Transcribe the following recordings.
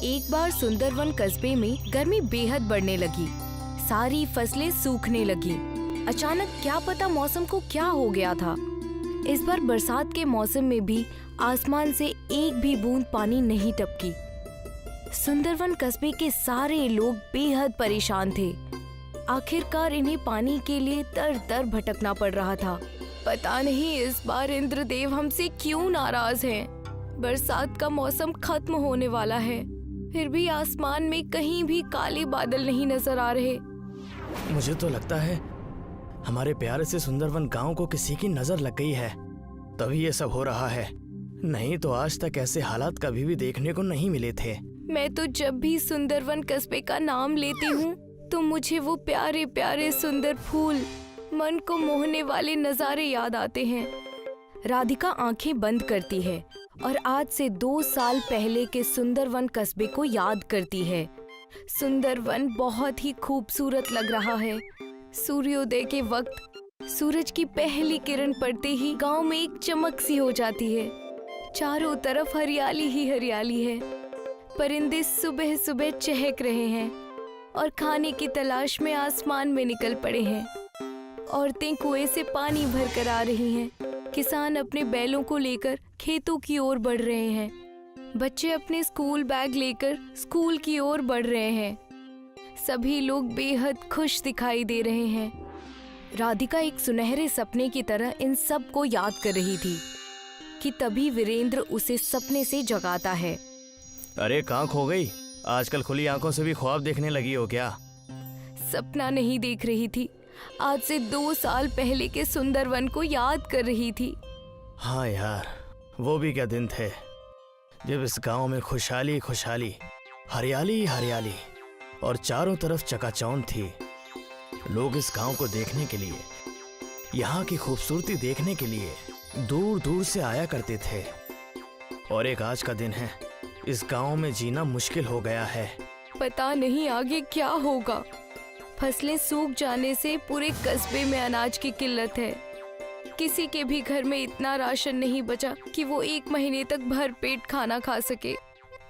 एक बार सुंदरवन कस्बे में गर्मी बेहद बढ़ने लगी। सारी फसलें सूखने लगी। अचानक क्या पता मौसम को क्या हो गया था। इस बार बरसात के मौसम में भी आसमान से एक भी बूंद पानी नहीं टपकी। सुंदरवन कस्बे के सारे लोग बेहद परेशान थे। आखिरकार इन्हें पानी के लिए दर दर भटकना पड़ रहा था। पता नहीं इस बार इंद्रदेव हमसे क्यों नाराज हैं। बरसात का मौसम खत्म होने वाला है, फिर भी आसमान में कहीं भी काले बादल नहीं नजर आ रहे। मुझे तो लगता है हमारे प्यारे से सुंदरवन गांव को किसी की नजर लग गई है, तभी ये सब हो रहा है। नहीं तो आज तक ऐसे हालात कभी भी देखने को नहीं मिले थे। मैं तो जब भी सुंदरवन कस्बे का नाम लेती हूँ तो मुझे वो प्यारे प्यारे सुंदर फूल, मन को मोहने वाले नजारे याद आते हैं। राधिका आंखें बंद करती है और आज से 2 साल पहले के सुंदरवन कस्बे को याद करती है। सुंदरवन बहुत ही खूबसूरत लग रहा है। सूर्योदय के वक्त सूरज की पहली किरण पड़ते ही गांव में एक चमक सी हो जाती है। चारों तरफ हरियाली ही हरियाली है। परिंदे सुबह सुबह चहक रहे हैं और खाने की तलाश में आसमान में निकल पड़े हैं। औरतें कुएं से पानी भर कर आ रही हैं। किसान अपने बैलों को लेकर खेतों की ओर बढ़ रहे हैं। बच्चे अपने स्कूल बैग लेकर स्कूल की ओर बढ़ रहे हैं। सभी लोग बेहद खुश दिखाई दे रहे हैं। राधिका एक सुनहरे सपने की तरह इन सब को याद कर रही थी कि तभी वीरेंद्र उसे सपने से जगाता है। अरे कहाँ खो गई? आजकल खुली आंखों से भी ख्वाब देखने लगी हो क्या? सपना नहीं देख रही थी, आज से 2 साल पहले के सुंदरवन को याद कर रही थी। हाँ यार, वो भी क्या दिन थे जब इस गांव में खुशहाली खुशहाली, हरियाली हरियाली और चारों तरफ चकाचौंध थी। लोग इस गांव को देखने के लिए, यहाँ की खूबसूरती देखने के लिए दूर दूर से आया करते थे। और एक आज का दिन है, इस गांव में जीना मुश्किल हो गया है। पता नहीं आगे क्या होगा। फसलें सूख जाने से पूरे कस्बे में अनाज की किल्लत है। किसी के भी घर में इतना राशन नहीं बचा कि वो 1 महीने तक भर पेट खाना खा सके।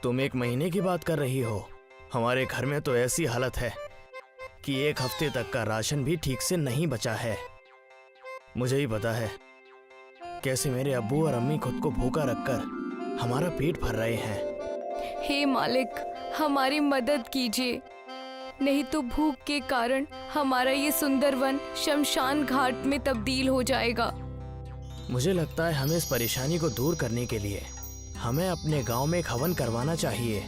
तुम 1 महीने की बात कर रही हो? हमारे घर में तो ऐसी हालत है कि 1 हफ्ते तक का राशन भी ठीक से नहीं बचा है। मुझे ही पता है कैसे मेरे अब्बू और अम्मी खुद को भूखा रखकर हमारा पेट भर रहे हैं। हे मालिक, हमारी मदद कीजिए, नहीं तो भूख के कारण हमारा ये सुंदरवन शमशान घाट में तब्दील हो जाएगा। मुझे लगता है हमें इस परेशानी को दूर करने के लिए हमें अपने गांव में एक हवन करवाना चाहिए।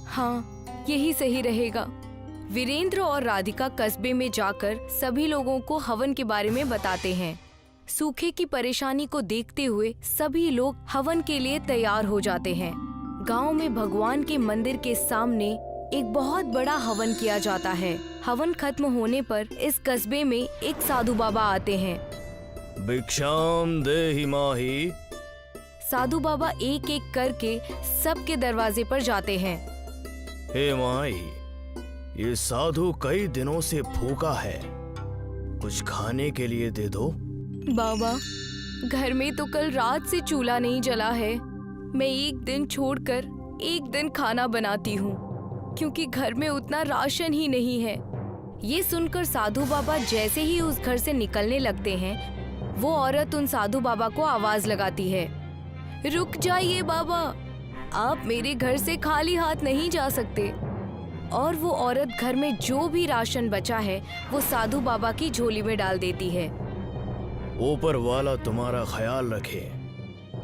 हाँ, यही सही रहेगा। वीरेंद्र और राधिका कस्बे में जाकर सभी लोगों को हवन के बारे में बताते हैं। सूखे की परेशानी को देखते हुए सभी लोग हवन के लिए तैयार हो जाते हैं। गांव में भगवान के मंदिर के सामने एक बहुत बड़ा हवन किया जाता है। हवन खत्म होने पर इस कस्बे में एक साधु बाबा आते हैं। भिक्षाम देहि माहि। साधु बाबा एक एक करके सबके दरवाजे पर जाते हैं। हे माई, ये साधु कई दिनों से भूखा है, कुछ खाने के लिए दे दो। बाबा, घर में तो कल रात से चूल्हा नहीं जला है। मैं एक दिन छोड़कर एक दिन खाना बनाती हूँ क्योंकि घर में उतना राशन ही नहीं है। ये सुनकर साधु बाबा जैसे ही उस घर से निकलने लगते हैं, वो औरत उन साधु बाबा को आवाज लगाती है, रुक जाइए बाबा, आप मेरे घर से खाली हाथ नहीं जा सकते। और वो औरत घर में जो भी राशन बचा है वो साधु बाबा की झोली में डाल देती है। ऊपर वाला तुम्हारा ख्याल रखे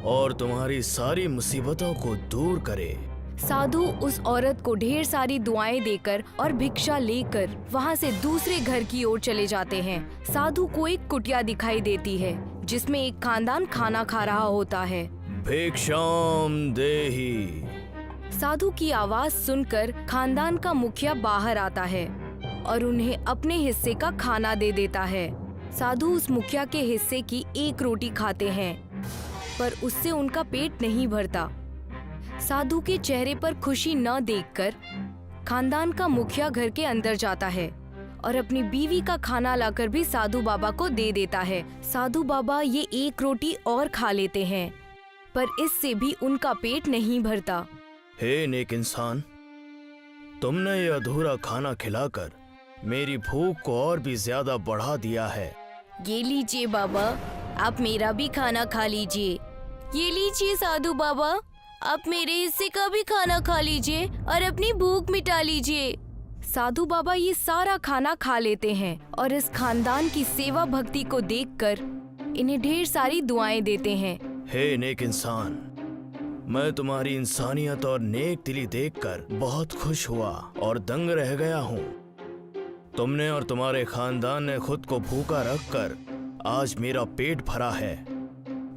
और तुम्हारी सारी मुसीबतों को दूर करे। साधु उस औरत को ढेर सारी दुआएं देकर और भिक्षा लेकर वहाँ से दूसरे घर की ओर चले जाते हैं। साधु को एक कुटिया दिखाई देती है जिसमें एक खानदान खाना खा रहा होता है। भिक्षाम देहि। साधु की आवाज सुनकर खानदान का मुखिया बाहर आता है और उन्हें अपने हिस्से का खाना दे देता है। साधु उस मुखिया के हिस्से की 1 रोटी खाते हैं, पर उससे उनका पेट नहीं भरता। साधु के चेहरे पर खुशी न देखकर खानदान का मुखिया घर के अंदर जाता है और अपनी बीवी का खाना लाकर भी साधु बाबा को दे देता है। साधु बाबा ये 1 रोटी और खा लेते हैं, पर इससे भी उनका पेट नहीं भरता। हे नेक इंसान, तुमने ये अधूरा खाना खिलाकर मेरी भूख को और भी ज्यादा बढ़ा दिया है। ये लीजिए बाबा, आप मेरा भी खाना खा लीजिए। ये लीजिए साधु बाबा, आप मेरे हिस्से का भी खाना खा लीजिए और अपनी भूख मिटा लीजिए। साधु बाबा ये सारा खाना खा लेते हैं और इस खानदान की सेवा भक्ति को देखकर इन्हें ढेर सारी दुआएं देते हैं। हे नेक इंसान, मैं तुम्हारी इंसानियत और नेक दिली देखकर बहुत खुश हुआ और दंग रह गया हूँ। तुमने और तुम्हारे खानदान ने खुद को भूखा रखकर आज मेरा पेट भरा है।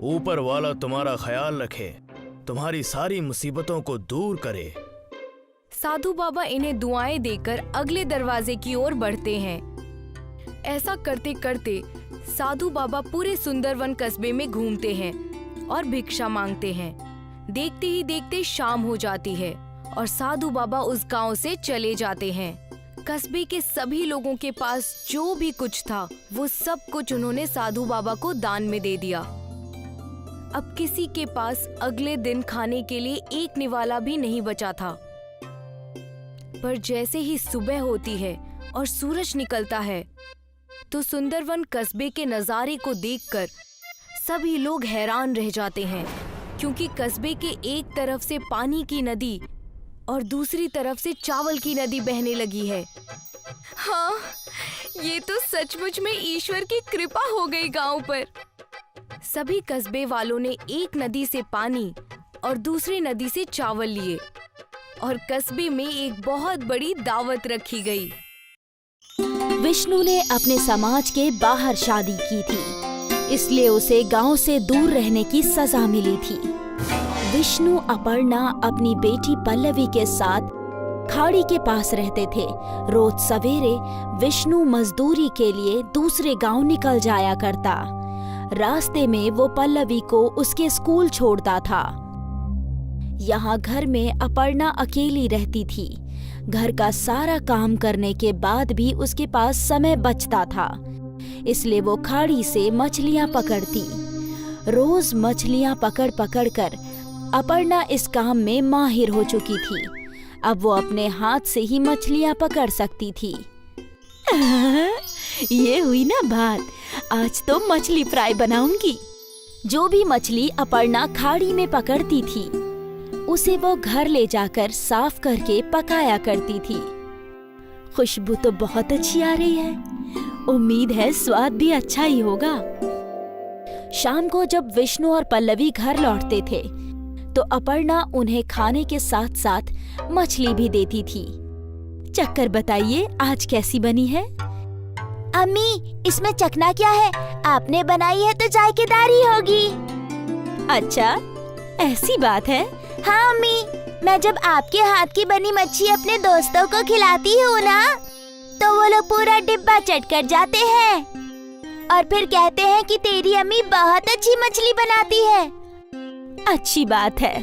ऊपर वाला तुम्हारा ख्याल रखे, तुम्हारी सारी मुसीबतों को दूर करे। साधु बाबा इन्हें दुआएं देकर अगले दरवाजे की ओर बढ़ते हैं। ऐसा करते करते साधु बाबा पूरे सुंदरवन कस्बे में घूमते हैं और भिक्षा मांगते हैं। देखते ही देखते शाम हो जाती है और साधु बाबा उस गांव से चले जाते हैं। कस्बे के सभी लोगों के पास जो भी कुछ था वो सब कुछ उन्होंने साधु बाबा को दान में दे दिया। अब किसी के पास अगले दिन खाने के लिए एक निवाला भी नहीं बचा था। पर जैसे ही सुबह होती है और सूरज निकलता है तो सुंदरवन कस्बे के नजारे को देखकर सभी लोग हैरान रह जाते हैं, क्योंकि कस्बे के एक तरफ से पानी की नदी और दूसरी तरफ से चावल की नदी बहने लगी है। हाँ, ये तो सचमुच में ईश्वर की कृपा हो गई गांव पर। सभी कस्बे वालों ने एक नदी से पानी और दूसरी नदी से चावल लिए और कस्बे में एक बहुत बड़ी दावत रखी गई। विष्णु ने अपने समाज के बाहर शादी की थी, इसलिए उसे गांव से दूर रहने की सजा मिली थी। विष्णु अपर्णा अपनी बेटी पल्लवी के साथ खाड़ी के पास रहते थे। रोज सवेरे विष्णु मजदूरी के लिए दूसरे गांव निकल जाया करता। रास्ते में वो पल्लवी को उसके स्कूल छोड़ता था। यहाँ घर में अपर्णा अकेली रहती थी। घर का सारा काम करने के बाद भी उसके पास समय बचता था, इसलिए वो खाड़ी से मछलियाँ पकड़ती। रोज मछलियाँ पकड़ पकड़ कर अपर्णा इस काम में माहिर हो चुकी थी। अब वो अपने हाथ से ही मछलियाँ पकड़ सकती थी। ये हुई ना बात, आज तो मछली फ्राई बनाऊंगी। जो भी मछली अपर्णा खाड़ी में पकड़ती थी उसे वो घर ले जाकर साफ करके पकाया करती थी। खुशबू तो बहुत अच्छी आ रही है, उम्मीद है स्वाद भी अच्छा ही होगा। शाम को जब विष्णु और पल्लवी घर लौटते थे तो अपर्णा उन्हें खाने के साथ साथ मछली भी देती थी। चक्कर बताइए आज कैसी बनी है? अम्मी, इसमें चखना क्या है? आपने बनाई है तो जायकेदार ही होगी। अच्छा, ऐसी बात है? हाँ अम्मी, मैं जब आपके हाथ की बनी मच्छी अपने दोस्तों को खिलाती हूँ ना, तो वो लोग पूरा डिब्बा चट कर जाते हैं और फिर कहते हैं कि तेरी अम्मी बहुत अच्छी मछली बनाती है। अच्छी बात है।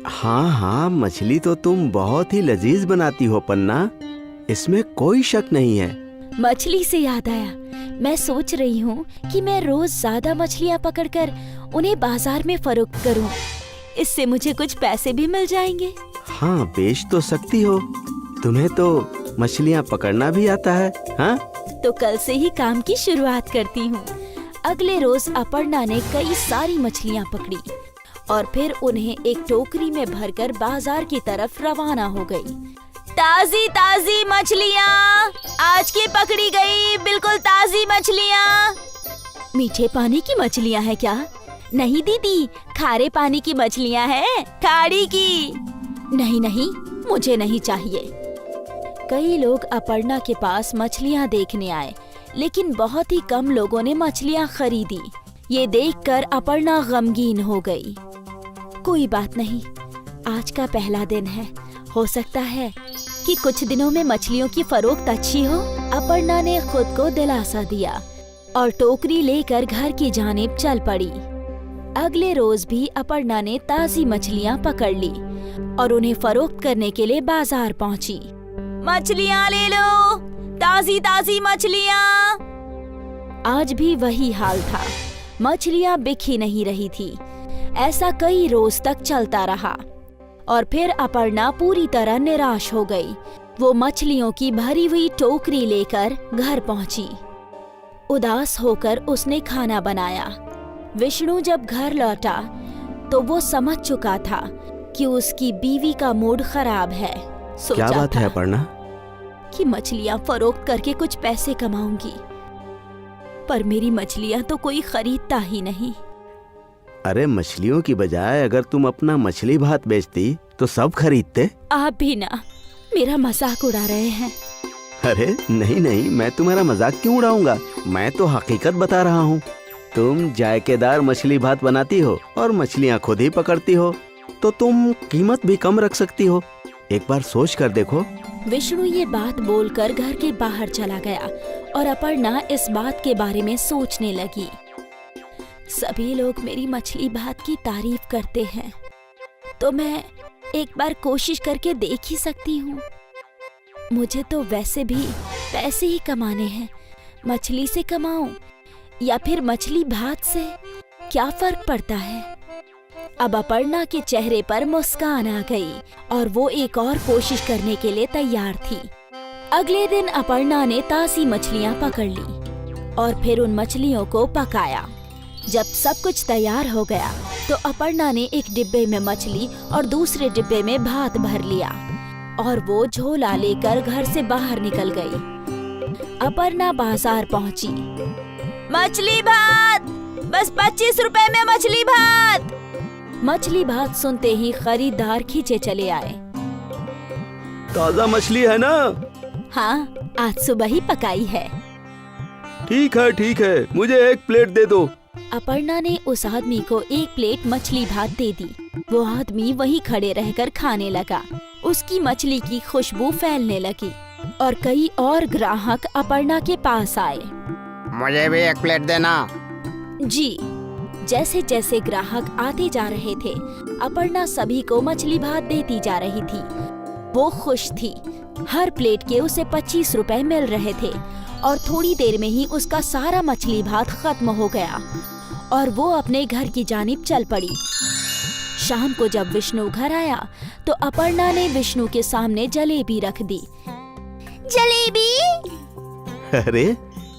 हाँ हाँ, मछली तो तुम बहुत ही लजीज बनाती हो पन्ना, इसमें कोई शक नहीं है। मछली से याद आया, मैं सोच रही हूँ कि मैं रोज ज्यादा मछलियाँ पकड़कर उन्हें बाजार में फरोख्त करूँ। इससे मुझे कुछ पैसे भी मिल जाएंगे। हाँ, बेच तो सकती हो, तुम्हें तो मछलियाँ पकड़ना भी आता है। हाँ, तो कल से ही काम की शुरुआत करती हूँ। अगले रोज अपर्णा ने कई सारी मछलियाँ पकड़ी और फिर उन्हें एक टोकरी में भरकर बाजार की तरफ रवाना हो गई। ताजी ताजी मछलियाँ आज की पकड़ी गई, बिल्कुल ताजी मछलियाँ। मीठे पानी की मछलियाँ है क्या? नहीं दीदी, खारे पानी की मछलियाँ हैं, खाड़ी की। नहीं नहीं, मुझे नहीं चाहिए। कई लोग अपर्णा के पास मछलियाँ देखने आए, लेकिन बहुत ही कम लोगों ने मछलियाँ खरीदी। ये देखकर अपर्णा गमगीन हो गई। कोई बात नहीं, आज का पहला दिन है, हो सकता है कि कुछ दिनों में मछलियों की फरोख्त अच्छी हो। अपर्णा ने खुद को दिलासा दिया और टोकरी लेकर घर की जानिब चल पड़ी। अगले रोज भी अपर्णा ने ताजी मछलियाँ पकड़ ली और उन्हें फरोख्त करने के लिए बाजार पहुँची। मछलियाँ ले लो, ताजी ताजी मछलियाँ। आज भी वही हाल था, मछलियाँ बिक ही नहीं रही थी। ऐसा कई रोज तक चलता रहा और फिर अपर्णा पूरी तरह निराश हो गई। वो मछलियों की भरी हुई टोकरी लेकर घर पहुंची। उदास होकर उसने खाना बनाया। विष्णु जब घर लौटा तो वो समझ चुका था कि उसकी बीवी का मूड खराब है। सोचा क्या बात था है अपर्णा? कि मछलियां फरोख्त करके कुछ पैसे कमाऊंगी, पर मेरी मछलियां तो कोई खरीदता ही नहीं। अरे मछलियों की बजाय अगर तुम अपना मछली भात बेचती तो सब खरीदते। आप भी ना मेरा मजाक उड़ा रहे हैं। अरे नहीं नहीं, मैं तुम्हारा मजाक क्यों उड़ाऊंगा, मैं तो हकीकत बता रहा हूँ। तुम जायकेदार मछली भात बनाती हो और मछलियाँ खुद ही पकड़ती हो, तो तुम कीमत भी कम रख सकती हो। एक बार सोच कर देखो। विष्णु ये बात बोलकर घर के बाहर चला गया और अपर्णा इस बात के बारे में सोचने लगी। सभी लोग मेरी मछली भात की तारीफ करते हैं, तो मैं एक बार कोशिश करके देख ही सकती हूँ। मुझे तो वैसे भी पैसे ही कमाने हैं, मछली से कमाऊं या फिर मछली भात से, क्या फर्क पड़ता है। अब अपर्णा के चेहरे पर मुस्कान आ गई और वो एक और कोशिश करने के लिए तैयार थी। अगले दिन अपर्णा ने ताज़ी मछलियां पकड़ ली और फिर उन मछलियों को पकाया। जब सब कुछ तैयार हो गया तो अपर्णा ने एक डिब्बे में मछली और दूसरे डिब्बे में भात भर लिया और वो झोला लेकर घर से बाहर निकल गई। अपर्णा बाजार पहुंची। मछली भात, बस 25 रुपए में मछली भात। मछली भात सुनते ही खरीदार खींचे चले आए। ताजा मछली है ना? हाँ, आज सुबह ही पकाई है। ठीक है, मुझे एक प्लेट दे दो। अपर्णा ने उस आदमी को एक प्लेट मछली भात दे दी। वो आदमी वहीं खड़े रहकर खाने लगा। उसकी मछली की खुशबू फैलने लगी और कई और ग्राहक अपर्णा के पास आए। मुझे भी एक प्लेट देना। जी। जैसे जैसे ग्राहक आते जा रहे थे, अपर्णा सभी को मछली भात देती जा रही थी। वो खुश थी। हर प्लेट के उसे 25 रुपए मिल रहे थे और थोड़ी देर में ही उसका सारा मछली भात खत्म हो गया और वो अपने घर की जानिब चल पड़ी। शाम को जब विष्णु घर आया तो अपर्णा ने विष्णु के सामने जलेबी रख दी। जलेबी? अरे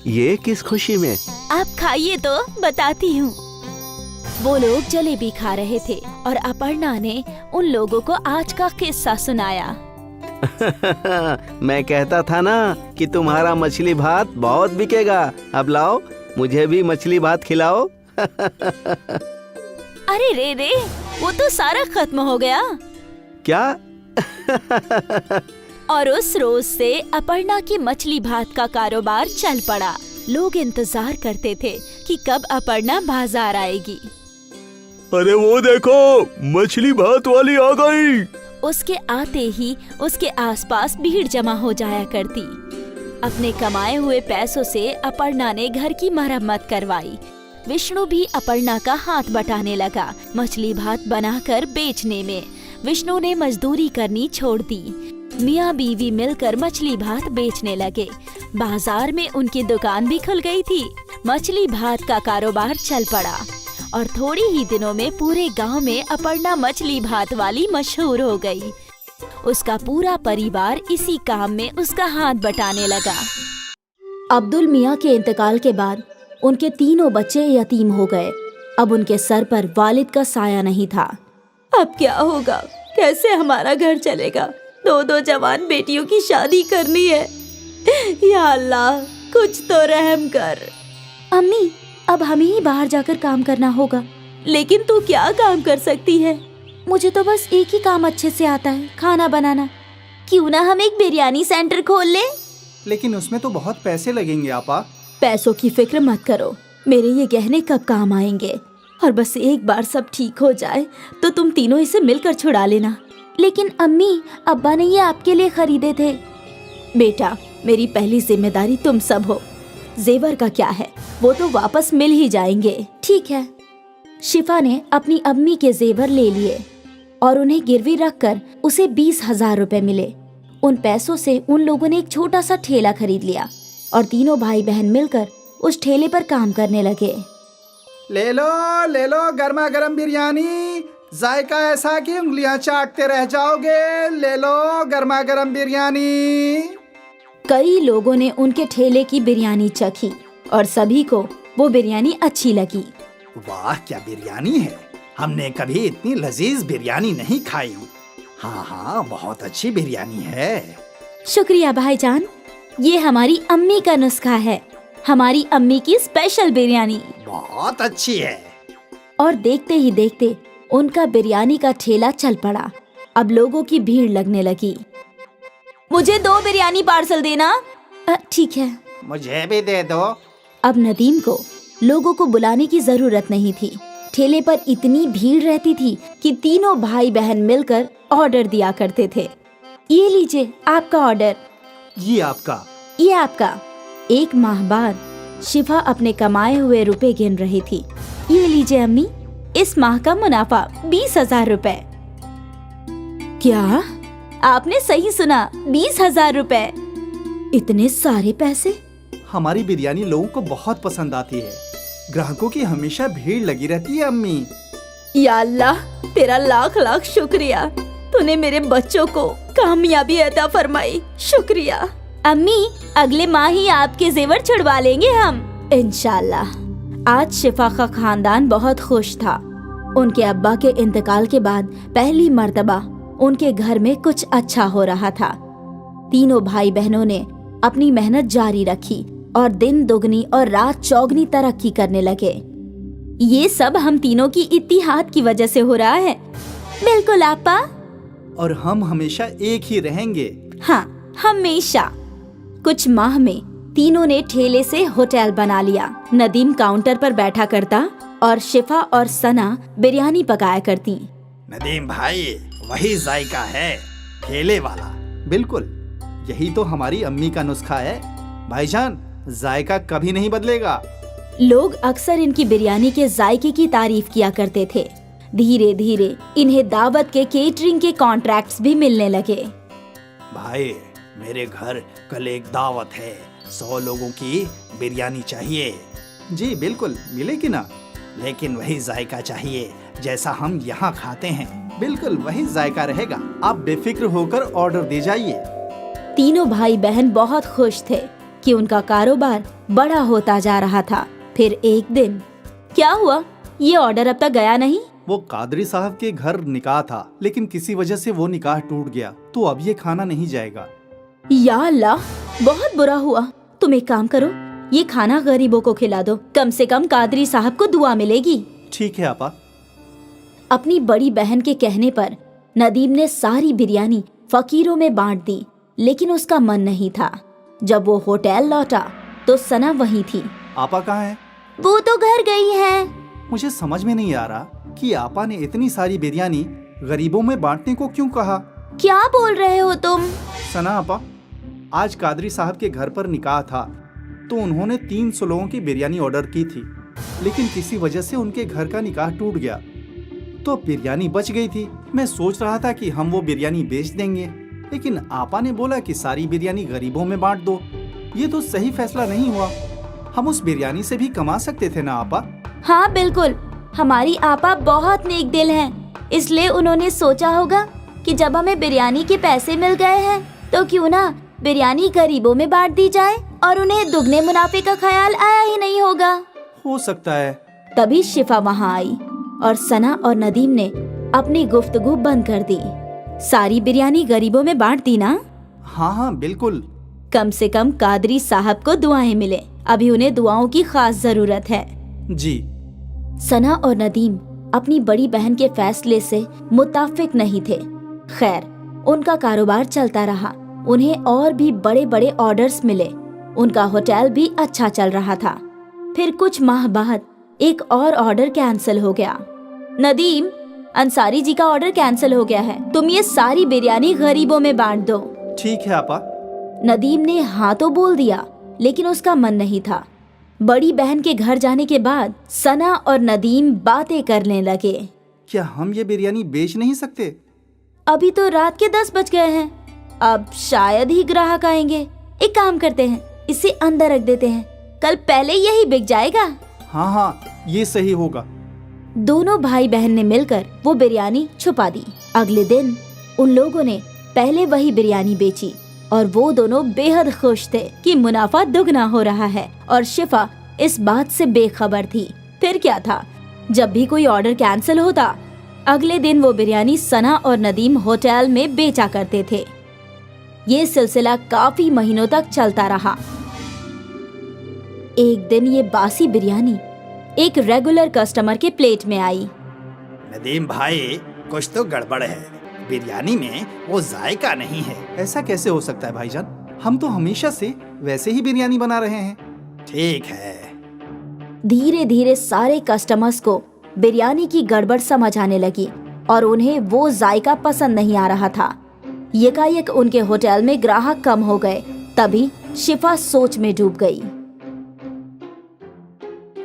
ये किस खुशी में? आप खाइए तो बताती हूँ। वो लोग जलेबी खा रहे थे और अपर्णा ने उन लोगों को आज का किस्सा सुनाया। मैं कहता था ना कि तुम्हारा मछली भात बहुत बिकेगा। अब लाओ, मुझे भी मछली भात खिलाओ। अरे रे, वो तो सारा खत्म हो गया। क्या? और उस रोज से अपर्णा की मछली भात का कारोबार चल पड़ा। लोग इंतजार करते थे कि कब अपर्णा बाजार आएगी। अरे वो देखो, मछली भात वाली आ गई। उसके आते ही उसके आसपास भीड़ जमा हो जाया करती। अपने कमाए हुए पैसों से अपर्णा ने घर की मरम्मत करवाई। विष्णु भी अपर्णा का हाथ बटाने लगा मछली भात बनाकर बेचने में। विष्णु ने मजदूरी करनी छोड़ दी। मियाँ बीवी मिलकर मछली भात बेचने लगे। बाजार में उनकी दुकान भी खुल गई थी। मछली भात का कारोबार चल पड़ा और थोड़ी ही दिनों में पूरे गांव में अपर्णा मछली भात वाली मशहूर हो गई। उसका पूरा परिवार इसी काम में उसका हाथ बटाने लगा। अब्दुल मियाँ के इंतकाल के बाद उनके तीनों बच्चे यतीम हो गए। अब उनके सर पर वालिद का साया नहीं था। अब क्या होगा? कैसे हमारा घर चलेगा? 2 जवान बेटियों की शादी करनी है। या अल्लाह, कुछ तो रहम कर। अम्मी, अब हमें ही बाहर जाकर काम करना होगा। लेकिन तू क्या काम कर सकती है? मुझे तो बस एक ही काम अच्छे से आता है, खाना बनाना। क्यों ना हम एक बिरयानी सेंटर खोल ले? लेकिन उसमें तो बहुत पैसे लगेंगे आपा। पैसों की फिक्र मत करो, मेरे ये गहने कब काम आएंगे। और बस एक बार सब ठीक हो जाए तो तुम तीनों इसे मिलकर छुड़ा लेना। लेकिन अम्मी, अब्बा ने ये आपके लिए खरीदे थे। बेटा, मेरी पहली जिम्मेदारी तुम सब हो। जेवर का क्या है, वो तो वापस मिल ही जाएंगे। ठीक है। शिफा ने अपनी अम्मी के जेवर ले लिए और उन्हें गिरवी रखकर उसे 20,000 रुपए मिले। उन पैसों से उन लोगों ने एक छोटा सा ठेला खरीद लिया और तीनों भाई बहन मिलकर उस ठेले पर काम करने लगे। ले लो गर्मा गर्म बिरयानी, जायका ऐसा कि उंगलियां चाटते रह जाओगे। ले लो गर्मा गर्म बिरयानी। कई लोगों ने उनके ठेले की बिरयानी चखी और सभी को वो बिरयानी अच्छी लगी। वाह, क्या बिरयानी है। हमने कभी इतनी लजीज बिरयानी नहीं खाई। हाँ हाँ, बहुत अच्छी बिरयानी है। शुक्रिया भाईजान, ये हमारी अम्मी का नुस्खा है, हमारी अम्मी की स्पेशल बिरयानी। बहुत अच्छी है। और देखते ही देखते उनका बिरयानी का ठेला चल पड़ा। अब लोगों की भीड़ लगने लगी। मुझे 2 बिरयानी पार्सल देना। ठीक है। मुझे भी दे दो। अब नदीम को लोगों को बुलाने की जरूरत नहीं थी। ठेले पर इतनी भीड़ रहती थी कि तीनों भाई बहन मिलकर ऑर्डर दिया करते थे। ये लीजिए आपका ऑर्डर। ये आपका। ये आपका। 1 माह बाद शिफा अपने कमाए हुए रुपए गिन रही थी। ये लीजिए अम्मी, इस माह का मुनाफा 20,000 रुपए। क्या? आपने सही सुना, 20,000 रुपए। इतने सारे पैसे? हमारी बिरयानी लोगों को बहुत पसंद आती है। ग्राहकों की हमेशा भीड़ लगी रहती है अम्मी। या अल्लाह, तेरा लाख लाख शुक्रिया। तूने मेरे बच्चों को कामयाबी अता फरमाई। शुक्रिया। अम्मी, अगले माह ही आपके जेवर छुड़वा लेंगे हम, इंशाल्लाह। आज शिफा का खानदान बहुत खुश था। उनके अब्बा के इंतकाल के बाद पहली मर्तबा उनके घर में कुछ अच्छा हो रहा था। तीनों भाई बहनों ने अपनी मेहनत जारी रखी और दिन दुगनी और रात चौगनी तरक्की करने लगे। ये सब हम तीनों की इत्तिहाद की वजह से हो रहा है। बिल्कुल आपा। और हम हमेशा एक ही रहेंगे। हाँ, हमेशा। कुछ माह में तीनों ने ठेले से होटल बना लिया। नदीम काउंटर पर बैठा करता और शिफा और सना बिरयानी पकाया करती। नदीम भाई, वही जायका है, ठेले वाला। बिल्कुल, यही तो हमारी अम्मी का नुस्खा है। भाईजान, जायका कभी नहीं बदलेगा। लोग अक्सर इनकी बिरयानी के जायके की तारीफ किया करते थे। धीरे धीरे इन्हें दावत के केटरिंग के कॉन्ट्रैक्ट्स भी मिलने लगे। भाई, मेरे घर कल एक दावत है, 100 लोगों की बिरयानी चाहिए। जी बिल्कुल, मिलेगी ना, लेकिन वही जायका चाहिए जैसा हम यहाँ खाते हैं। बिल्कुल वही जायका रहेगा। आप बेफिक्र होकर ऑर्डर दे जाइए। तीनों भाई बहन बहुत खुश थे कि उनका कारोबार बड़ा होता जा रहा था। फिर एक दिन क्या हुआ, ये ऑर्डर अब तक गया नहीं। वो कादरी साहब के घर निकाह था, लेकिन किसी वजह से वो निकाह टूट गया, तो अब ये खाना नहीं जाएगा। या अल्लाह, बहुत बुरा हुआ। तुम एक काम करो, ये खाना गरीबों को खिला दो, कम से कम कादरी साहब को दुआ मिलेगी। ठीक है आपा। अपनी बड़ी बहन के कहने पर नदीम ने सारी बिरयानी फकीरों में बांट दी, लेकिन उसका मन नहीं था। जब वो होटल लौटा तो सना वहीं थी। आपा कहाँ है? वो तो घर गई है। मुझे समझ में नहीं आ रहा कि आपा ने इतनी सारी बिरयानी गरीबों में बांटने को क्यों कहा। क्या बोल रहे हो तुम? सना आपा, आज कादरी साहब के घर पर निकाह था, तो उन्होंने 300 लोगों की बिरयानी ऑर्डर की थी, लेकिन किसी वजह से उनके घर का निकाह टूट गया, तो बिरयानी बच गई थी। मैं सोच रहा था कि हम वो बिरयानी बेच देंगे, लेकिन आपा ने बोला कि सारी बिरयानी गरीबों में बांट दो। ये तो सही फैसला नहीं हुआ। हम उस बिरयानी से भी कमा सकते थे ना आपा। हाँ बिल्कुल, हमारी आपा बहुत नेक दिल हैं, इसलिए उन्होंने सोचा होगा कि जब हमें बिरयानी के पैसे मिल गए हैं तो क्यों ना बिरयानी गरीबों में बांट दी जाए, और उन्हें दुगने मुनाफे का ख्याल आया ही नहीं होगा। हो सकता है। तभी शिफा वहाँ आई और सना और नदीम ने अपनी गुफ्तगू बंद कर दी। सारी बिरयानी गरीबों में बांट दी ना? हाँ हाँ बिल्कुल। कम से कम कादरी साहब को दुआएं मिले, अभी उन्हें दुआओं की खास जरूरत है। जी। सना और नदीम अपनी बड़ी बहन के फैसले से मुत्ताफिक नहीं थे। खैर, उनका कारोबार चलता रहा। उन्हें और भी बड़े बड़े ऑर्डर्स मिले। उनका होटल भी अच्छा चल रहा था। फिर कुछ माह बाद एक और ऑर्डर कैंसिल हो गया। नदीम, अंसारी जी का ऑर्डर कैंसिल हो गया है, तुम ये सारी बिरयानी गरीबों में बांट दो। ठीक है आपा। नदीम ने हाँ तो बोल दिया, लेकिन उसका मन नहीं था। बड़ी बहन के घर जाने के बाद सना और नदीम बातें करने लगे। क्या हम ये बिरयानी बेच नहीं सकते? अभी तो रात के 10 बज गए हैं, अब शायद ही ग्राहक आएंगे। एक काम करते हैं, इसे अंदर रख देते हैं, कल पहले यही बिक जाएगा। हाँ हाँ, ये सही होगा। दोनों भाई बहन ने मिलकर वो बिरयानी छुपा दी। अगले दिन उन लोगों ने पहले वही बिरयानी बेची और वो दोनों बेहद खुश थे कि मुनाफा दुगना हो रहा है और शिफा इस बात से बेखबर थी। फिर क्या था, जब भी कोई ऑर्डर कैंसिल होता, अगले दिन वो बिरयानी सना और नदीम होटल में बेचा करते थे। ये सिलसिला काफी महीनों तक चलता रहा। एक दिन ये बासी बिरयानी एक रेगुलर कस्टमर के प्लेट में आई। नदीम भाई, कुछ तो गड़बड़ है, बिरयानी में वो जायका नहीं है। ऐसा कैसे हो सकता है भाईजान? हम तो हमेशा से वैसे ही बिरयानी बना रहे हैं। ठीक है। धीरे धीरे सारे कस्टमर्स को बिरयानी की गड़बड़ समझ आने लगी और उन्हें वो जायका पसंद नहीं आ रहा था। यकायक उनके होटल में ग्राहक कम हो गए। तभी शिफा सोच में डूब गई।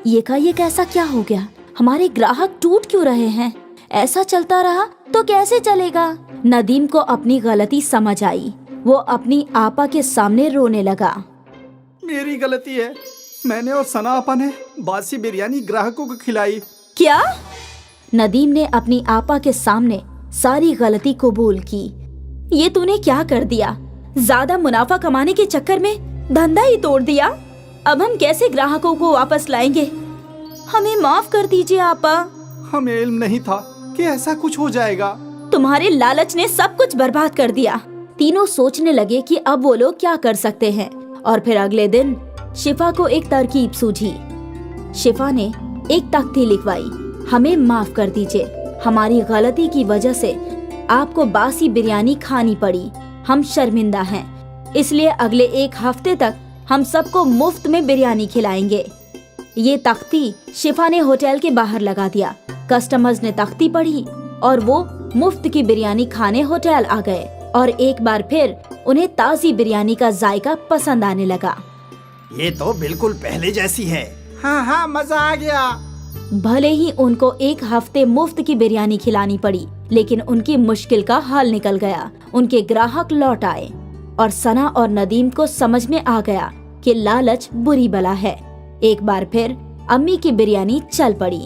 यकायक ऐसा क्या हो गया? हमारे ग्राहक टूट क्यों रहे हैं? ऐसा चलता रहा तो कैसे चलेगा? नदीम को अपनी गलती समझ आई। वो अपनी आपा के सामने रोने लगा। मेरी गलती है, मैंने और सना आपा ने बासी बिरयानी ग्राहकों को खिलाई। क्या? नदीम ने अपनी आपा के सामने सारी गलती कबूल की। ये तूने क्या कर दिया? ज्यादा मुनाफा कमाने के चक्कर में धंधा ही तोड़ दिया। अब हम कैसे ग्राहकों को वापस लाएंगे? हमें माफ कर दीजिए आपा। हमें इल्म नहीं था कि ऐसा कुछ हो जाएगा। तुम्हारे लालच ने सब कुछ बर्बाद कर दिया। तीनों सोचने लगे कि अब वो लोग क्या कर सकते हैं। और फिर अगले दिन शिफा को एक तरकीब सूझी। शिफा ने एक तख्ती लिखवाई, हमें माफ कर दीजिए, हमारी गलती की वजह से आपको बासी बिरयानी खानी पड़ी, हम शर्मिंदा हैं, इसलिए अगले एक हफ्ते तक हम सबको मुफ्त में बिरयानी खिलाएंगे। ये तख्ती शिफा ने होटल के बाहर लगा दिया। कस्टमर्स ने तख्ती पढ़ी और वो मुफ्त की बिरयानी खाने होटल आ गए और एक बार फिर उन्हें ताज़ी बिरयानी का जायका पसंद आने लगा। ये तो बिल्कुल पहले जैसी है। हाँ, मजा आ गया। भले ही उनको एक हफ्ते मुफ्त की बिरयानी खिलानी पड़ी, लेकिन उनकी मुश्किल का हल निकल गया। उनके ग्राहक लौट आए और सना और नदीम को समझ में आ गया कि लालच बुरी बला है। एक बार फिर अम्मी की बिरयानी चल पड़ी।